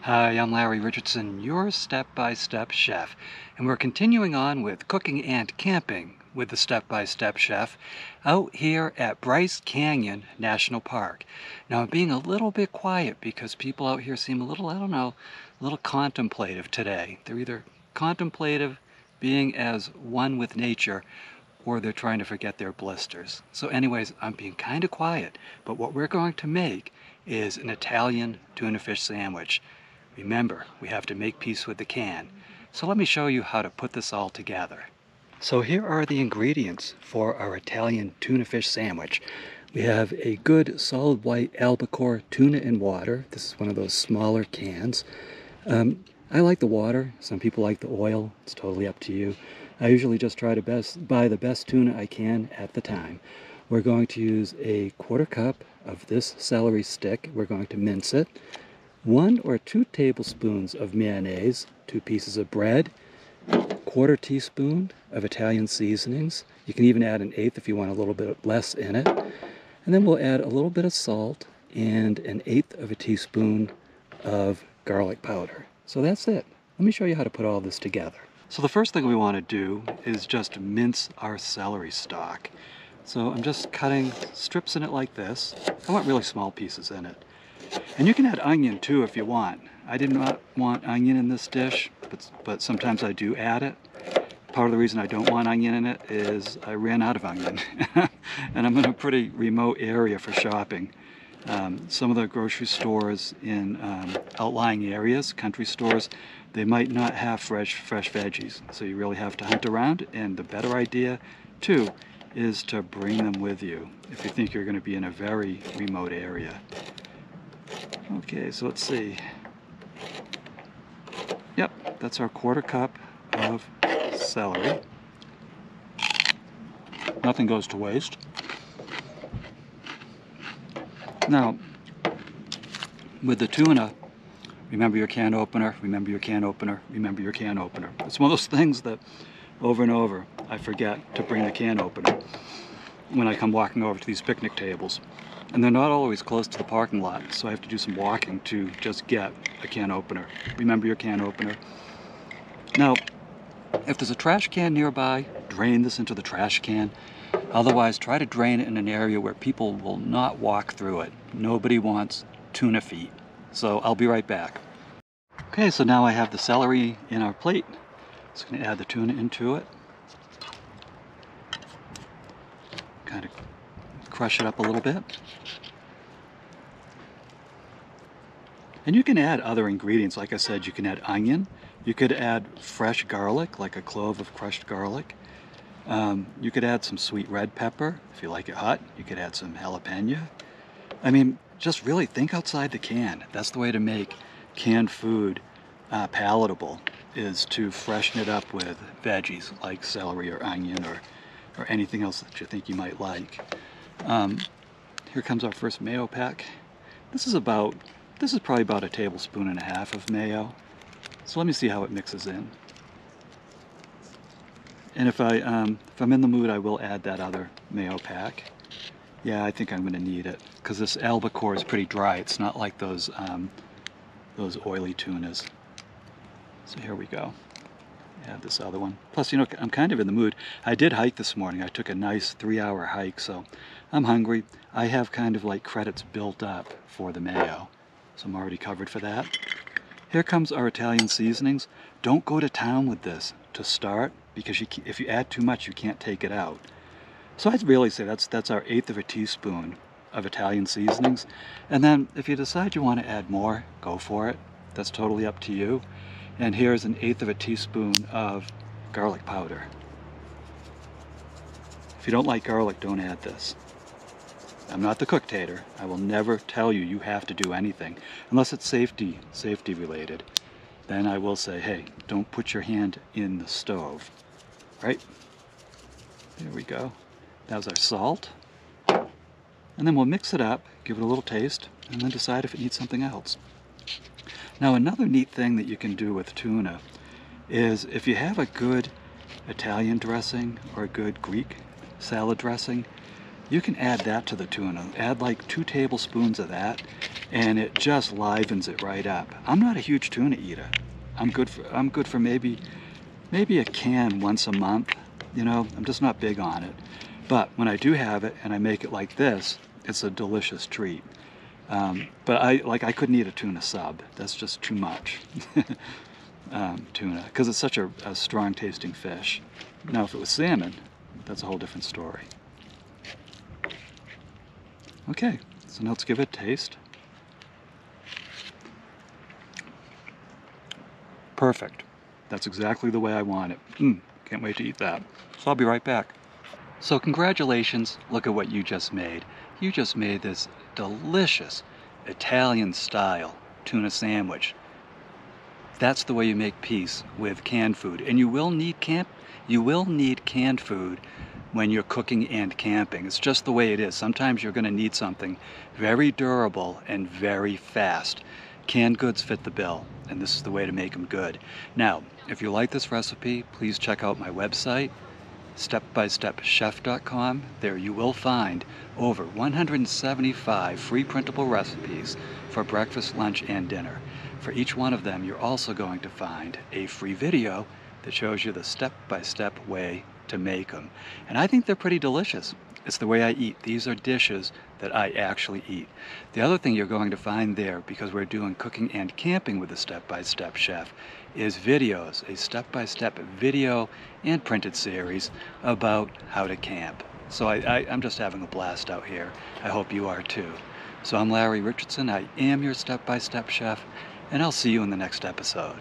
Hi, I'm Larry Richardson, your step-by-step chef, and we're continuing on with cooking and camping with the step-by-step chef out here at Bryce Canyon National Park. Now, I'm being a little bit quiet because people out here seem a little, I don't know, a little contemplative today. They're either contemplative, being as one with nature, or they're trying to forget their blisters. So anyways, I'm being kind of quiet, but what we're going to make is an Italian tuna fish sandwich. Remember, we have to make peace with the can. So let me show you how to put this all together. So here are the ingredients for our Italian tuna fish sandwich. We have a good solid white albacore tuna in water. This is one of those smaller cans. I like the water. Some people like the oil. It's totally up to you. I usually just try to buy the best tuna I can at the time. We're going to use a 1/4 cup of this celery stick. We're going to mince it. 1 or 2 tablespoons of mayonnaise, 2 pieces of bread, 1/4 teaspoon of Italian seasonings. You can even add 1/8 if you want a little bit less in it. And then we'll add a little bit of salt and 1/8 of a teaspoon of garlic powder. So that's it. Let me show you how to put all this together. So the first thing we want to do is just mince our celery stalk. So I'm just cutting strips in it like this. I want really small pieces in it. And you can add onion too if you want. I did not want onion in this dish, but sometimes I do add it. Part of the reason I don't want onion in it is I ran out of onion. And I'm in a pretty remote area for shopping. Some of the grocery stores in outlying areas, country stores, they might not have fresh veggies. So you really have to hunt around, and the better idea too is to bring them with you if you think you're going to be in a very remote area. Okay, so let's see. Yep, that's our 1/4 cup of celery. Nothing goes to waste. Now, with the tuna, remember your can opener, remember your can opener, remember your can opener. It's one of those things that over and over I forget to bring the can opener when I come walking over to these picnic tables. And they're not always close to the parking lot, so I have to do some walking to just get a can opener. Remember your can opener. Now, if there's a trash can nearby, drain this into the trash can. Otherwise, try to drain it in an area where people will not walk through it. Nobody wants tuna feet. So I'll be right back. Okay, so now I have the celery in our plate. Just going to add the tuna into it. Kind of crush it up a little bit. And you can add other ingredients. Like I said, you can add onion. You could add fresh garlic, like a clove of crushed garlic. You could add some sweet red pepper if you like it hot. You could add some jalapeno. I mean, just really think outside the can. That's the way to make canned food palatable, is to freshen it up with veggies like celery or onion or anything else that you think you might like. Here comes our first mayo pack. This is probably about 1.5 tablespoons of mayo. So let me see how it mixes in. And if I'm in the mood, I will add that other mayo pack. Yeah, I think I'm going to need it because this albacore is pretty dry. It's not like those oily tunas. So here we go. Add this other one. Plus, you know, I'm kind of in the mood. I did hike this morning. I took a nice 3-hour hike, so I'm hungry. I have kind of like credits built up for the mayo, so I'm already covered for that. Here comes our Italian seasonings. Don't go to town with this to start, because if you add too much, you can't take it out. So I'd really say that's our 1/8 of a teaspoon of Italian seasonings. And then if you decide you want to add more, go for it. That's totally up to you. And here's 1/8 of a teaspoon of garlic powder. If you don't like garlic, don't add this. I'm not the cooktator. I will never tell you you have to do anything unless it's safety related. Then I will say, hey, don't put your hand in the stove. Right? There we go. That was our salt. And then we'll mix it up, give it a little taste, and then decide if it needs something else. Now, another neat thing that you can do with tuna is if you have a good Italian dressing or a good Greek salad dressing, you can add that to the tuna. Add like 2 tablespoons of that, and it just livens it right up. I'm not a huge tuna eater. I'm good for maybe a can once a month. You know, I'm just not big on it. But when I do have it and I make it like this, it's a delicious treat. But I couldn't eat a tuna sub. That's just too much. Tuna, because it's such a strong tasting fish. Now if it was salmon, that's a whole different story. Okay, so now let's give it a taste. Perfect. That's exactly the way I want it. Can't wait to eat that. So I'll be right back. So congratulations, look at what you just made. You just made this delicious Italian style tuna sandwich. That's the way you make peace with canned food. And you will need canned food when you're cooking and camping. It's just the way it is. Sometimes you're going to need something very durable and very fast. Canned goods fit the bill, and this is the way to make them good. Now, if you like this recipe, please check out my website, stepbystepchef.com. There you will find over 175 free printable recipes for breakfast, lunch, and dinner. For each one of them, you're also going to find a free video that shows you the step-by-step way to make them. And I think they're pretty delicious. It's the way I eat. These are dishes that I actually eat. The other thing you're going to find there, because we're doing cooking and camping with the Step-by-Step Chef, is videos, a step-by-step video and printed series about how to camp. So I'm just having a blast out here. I hope you are too. So I'm Larry Richardson. I am your Step-by-Step Chef, and I'll see you in the next episode.